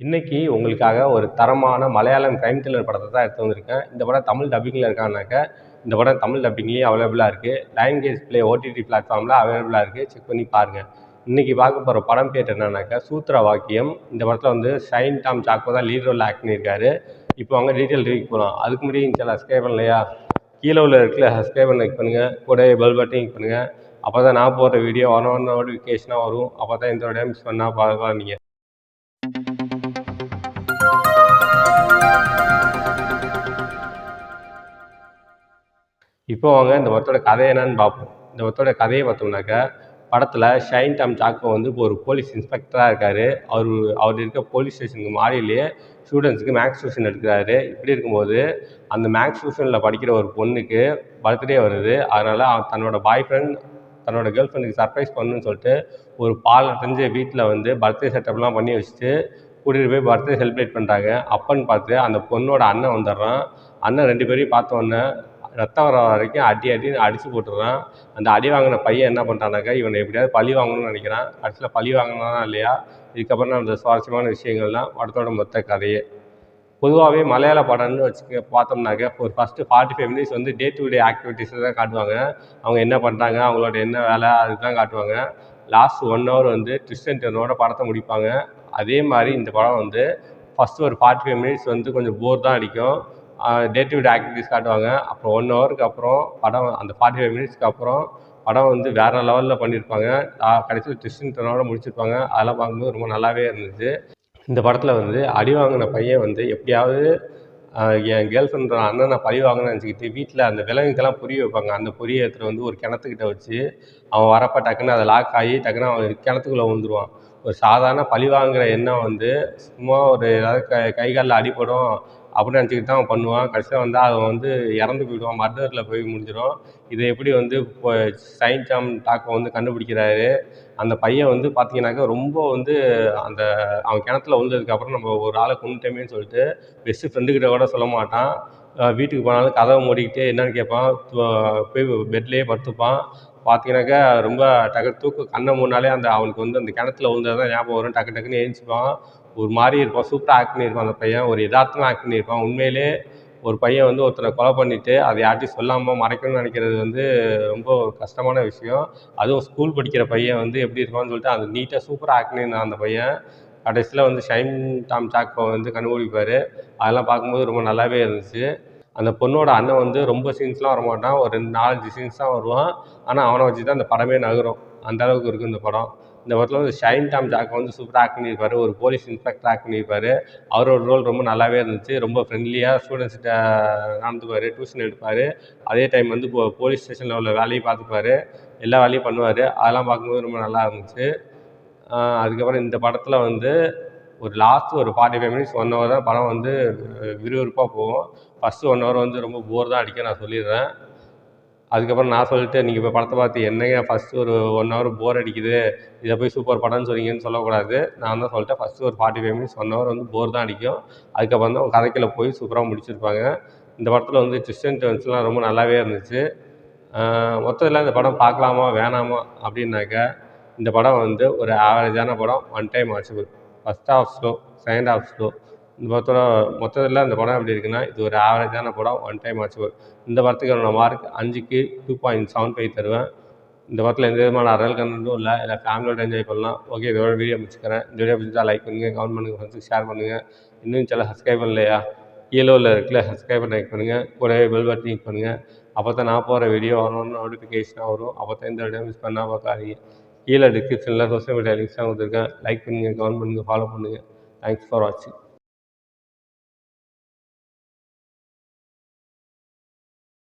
இன்னைக்கு உங்களுக்காக ஒரு தரமான மலையாளம் கிரைம் த்ரில்லர் படத்தை தான் எடுத்து வந்திருக்கேன். இந்த படம் தமிழ் டப்பிங்கில் இருக்கானாக்கா, இந்த படம் தமிழ் டப்பிங்லேயும் அவைலபிளாக இருக்குது. லைன் கேஸ் ப்ளே ஓடிடி பிளாட்ஃபார்மில் அவைலபிளாக இருக்குது. செக் பண்ணி பாருங்கள். இன்றைக்கி பார்க்க போகிற படம் பேர் என்னன்னாக்கா சூத்திர வாக்கியம். இந்த படத்தில் வந்து ஷைன் டாம் சாக்கோ தான் லீட் ரோலில் ஆக்ட் பண்ணியிருக்காரு. இப்போ அவங்க டீட்டெயில் ரிவ்யூக்கு போகலாம். அதுக்கு முன்னாடி இந்த சப்ஸ்கிரைப் பண்ணலையா? கீழே உள்ள இடத்துல சப்ஸ்கிரைப் பண்ண கிளிக் பண்ணுங்கள். கூட பெல் பட்டன் கிளிக் பண்ணுங்கள். அப்போ தான் நான் போடுற வீடியோ ஒன் நோட்டிஃபிகேஷனாக வரும். அப்போ தான் இந்த வீடியோ மிஸ் பண்ணால் பார்க்கலாம். நீங்கள் இப்போ வாங்க இந்த படத்தோட கதை என்னன்னு பார்ப்போம். இந்த படத்தோட கதையை பார்த்தோம்னாக்கா, படத்தில் ஷைன் டாம் சாக்கோ வந்து இப்போ ஒரு போலீஸ் இன்ஸ்பெக்டராக இருக்கார். அவர் இருக்க போலீஸ் ஸ்டேஷனுக்கு மாடியிலேயே ஸ்டூடெண்ட்ஸுக்கு மேக்ஸ் டியூஷன் எடுக்கிறாரு. இப்படி இருக்கும்போது அந்த மேக்ஸ் டியூஷனில் படிக்கிற ஒரு பொண்ணுக்கு பர்த்டே வருது. அதனால் தன்னோட பாய் ஃப்ரெண்ட் தன்னோட கேர்ள் ஃப்ரெண்டுக்கு சர்ப்ரைஸ் பண்ணணுன்னு சொல்லிட்டு ஒரு தெரிஞ்ச வீட்டில் வந்து பர்த்டே செட்டப்லாம் பண்ணி வச்சுட்டு கூட்டிகிட்டு போய் பர்த்டே செலிப்ரேட் பண்ணுறாங்க. அப்பன்னு பார்த்து அந்த பொண்ணோட அண்ணன் வந்துடுறான். அண்ணன் 2 பேரையும் பார்த்தோன்னே ரத்தம் வர வரைக்கும் அடின்னு அடித்து போட்டுடுறான். அந்த அடி வாங்கின பையன் என்ன பண்ணுறானாக்கா, இவனை எப்படியாவது பழி வாங்கணும்னு நினைக்கிறான். கடைசியில் பழி வாங்கினானா இல்லையா? இதுக்கப்புறம் தான் அந்த சுவாரஸ்யமான விஷயங்கள் தான் படத்தோட மொத்த கதையே. பொதுவாகவே மலையாள படம்னு பார்த்தோம்னாக்க ஒரு ஃபஸ்ட்டு 45 மினிட்ஸ் வந்து டே டு டே ஆக்டிவிட்டீஸை தான் காட்டுவாங்க. அவங்க என்ன பண்ணுறாங்க, அவங்களோட என்ன வேலை, அதுதான் காட்டுவாங்க. லாஸ்ட் 1 ஹவர் வந்து ட்விஸ்ட் அண்ட் டர்னோட படத்தை முடிப்பாங்க. அதே மாதிரி இந்த படம் வந்து ஃபஸ்ட்டு ஒரு 45 மினிட்ஸ் வந்து கொஞ்சம் போர் தான் அடிக்கும். டே டு டே ஆக்டிவிட்டீஸ் காட்டுவாங்க. அப்புறம் 1 ஹவருக்கு அப்புறம் படம் அந்த 45 மினிட்ஸ்க்கு அப்புறம் படம் வந்து வேறு லெவலில் பண்ணியிருப்பாங்க. கடைசியில் ட்விஸ்ட் அண்ட் டர்னோட முடிச்சிருப்பாங்க. அதெல்லாம் பார்க்கும்போது ரொம்ப நல்லாவே இருந்துச்சு. இந்த படத்தில் வந்து அடி வாங்கின பையன் வந்து எப்படியாவது என் கேர்ள் ஃப்ரெண்டோட அண்ணனை பழி வாங்கணும்னு நினச்சிக்கிட்டு வீட்டில் அந்த விலங்குக்கெல்லாம் புரிய வைப்பாங்க. அந்த புரிய எடுத்துகிட்டு வந்து ஒரு கிணத்துக்கிட்ட வச்சு அவன் வரப்போ டக்குன்னு அதை லாக் ஆகி டக்குன்னு அவன் கிணத்துக்குள்ளே விழுந்துருவான். ஒரு சாதாரண பழி வாங்குகிற எண்ணம் வந்து சும்மா ஒரு ஏதாவது கை காலில் அடிபடும் அப்படின்னு நினச்சிக்கிட்டு தான் அவன் பண்ணுவான். கடைசியாக வந்து அவன் வந்து இறந்து போயிடுவான். மர்டரில் போய் முடிஞ்சிடும். இதை எப்படி வந்து இப்போ ஷைன் டாம் சாக்கோ வந்து கண்டுபிடிக்கிறாரு. அந்த பையன் வந்து பார்த்தீங்கன்னாக்கா ரொம்ப வந்து அந்த அவன் கிணத்துல விழுந்ததுக்கப்புறம் நம்ம ஒரு ஆளை கொன்னுட்டோமேன்னு சொல்லிட்டு பெஸ்ட்டு ஃப்ரெண்டுக்கிட்ட கூட சொல்ல மாட்டான். வீட்டுக்கு போனாலும் கதவை மூடிக்கிட்டு என்னன்னு கேட்பான். போய் பெட்லேயே படுத்துப்பான். பார்த்தீங்கன்னாக்கா ரொம்ப கண்ணை மூடினாலே அவனுக்கு வந்து அந்த கிணத்துல விழுந்தது தான் ஞாபகம் வரும். டக்குன்னு எழுந்திரிச்சிப்பான். ஒரு மாதிரி இருப்பான். சூப்பராக ஆக்ட் பண்ணியிருப்பான் அந்த பையன். ஒரு யதார்த்தமாக ஆக்ட் பண்ணியிருப்பான். உண்மையிலே ஒரு பையன் வந்து ஒருத்தரை கொலை பண்ணிவிட்டு அதை யார்ட்டையும் சொல்லாமல் மறைக்கணும்னு நினைக்கிறது வந்து ரொம்ப கஷ்டமான விஷயம். அதுவும் ஸ்கூல் படிக்கிற பையன் வந்து எப்படி இருப்பான்னு சொல்லிட்டு அது நீட்டாக சூப்பராக ஆக்ட் பண்ணியிருந்தான் அந்த பையன். கடைசியில் வந்து ஷைன் டாம் சாக்கோ வந்து கண்டுபிடிப்பார். அதெல்லாம் பார்க்கும்போது ரொம்ப நல்லாவே இருந்துச்சு. அந்த பொண்ணோட அண்ணன் வந்து ரொம்ப சீன்ஸ்லாம் வரமாட்டான். ஒரு 4, 5 சீன்ஸ் தான் வருவான். ஆனால் அவனை வச்சு தான் அந்த படமே நகரும். அந்த அளவுக்கு இருக்குது இந்த படம். இந்த படத்தில் வந்து ஷைன் டாம் சாக்கோ வந்து சூப்பராக ஆக்ட் பண்ணியிருப்பார். ஒரு போலீஸ் இன்ஸ்பெக்டர் ஆக்ட் பண்ணியிருப்பார். அவரோட ரோல் ரொம்ப நல்லாவே இருந்துச்சு. ரொம்ப ஃப்ரெண்ட்லியாக ஸ்டூடெண்ட்ஸ்கிட்ட நடந்துக்குவார். டியூஷன் எடுப்பார். அதே டைம் வந்து போலீஸ் ஸ்டேஷனில் உள்ள வேலையும் பார்த்துப்பார். எல்லா வேலையும் பண்ணுவார். அதெல்லாம் பார்க்கும்போது ரொம்ப நல்லா இருந்துச்சு. அதுக்கப்புறம் இந்த படத்தில் வந்து ஒரு லாஸ்ட்டு ஒரு 45 மினிட்ஸ் 1 ஹவர் தான் படம் வந்து விறுவிறுப்பாக போகும். ஃபஸ்ட்டு 1 ஹவர் வந்து ரொம்ப போர் தான் அடிக்கும், நான் சொல்லிடுறேன். அதுக்கப்புறம் நான் சொல்லிட்டு நீங்கள் இப்போ படத்தை பார்த்து என்னங்க ஃபஸ்ட்டு ஒரு 1 ஹவர் போர் அடிக்குது, இதை போய் சூப்பர் படம்னு சொன்னீங்கன்னு சொல்லக்கூடாது. நான் தான் சொல்லிட்டேன் ஃபஸ்ட்டு ஒரு 45 மினிட்ஸ் 1 ஹவர் வந்து போர் தான் அடிக்கும். அதுக்கப்புறம் தான் கதைக்குள்ளே போய் சூப்பராக முடிச்சிருப்பாங்க. இந்த படத்தில் வந்து ட்விஸ்ட் அண்ட் டர்ன்ஸ்லாம் ரொம்ப நல்லாவே இருந்துச்சு. மொத்தத்தில் இந்த படம் பார்க்கலாமா வேணாமா அப்படின்னாக்கா, இந்த படம் வந்து ஒரு ஆவரேஜான படம். One time watchable. First half slow, second half slow. இந்த படத்தோட மொத்தத்தில் இந்த படம் எப்படி இருக்குன்னா, இது ஒரு ஆவரேஜான படம். One time watchable. இந்த படத்துக்கு என்னோட மார்க் 5க்கு 2.75 தருவேன். இந்த படத்தில் எந்த விதமான அரல் கண்டென்ட்டும் இல்லை ஃபேமிலியோட என்ஜாய் பண்ணலாம். ஓகே, இதோட வீடியோ முடிச்சுக்கிறேன். இந்த வீடியோ பிடிச்சா லைக் பண்ணுங்கள், கமெண்ட் பண்ணுங்கள், ஃப்ரெண்ட்ஸுக்கு ஷேர் பண்ணுங்கள். இன்னும் சில சப்ஸ்கிரைப் பண்ணலையா? கீழே உள்ள இருக்குல்ல சப்ஸ்கிரைப் பண்ண கிளிக் பண்ணுங்கள். கூடவே பெல் பட்டன் கிளிக் பண்ணுங்கள். அப்போ தான் நான் போகிற வீடியோ நோட்டிஃபிகேஷனாக வரும். அப்போ தான் இந்த வீடியோ மிஸ் பண்ணால் பார்க்காதீங்க. கீழே டிஸ்கிரிப்ஷனில் சோஷியல் மீடியா லிங்க்ஸ்லாம் கொடுத்துருக்கேன். லைக் பண்ணுங்கள், கமெண்ட் பண்ணுங்கள், ஃபாலோ பண்ணுங்கள். தேங்க்ஸ் ஃபார் வாட்சிங்.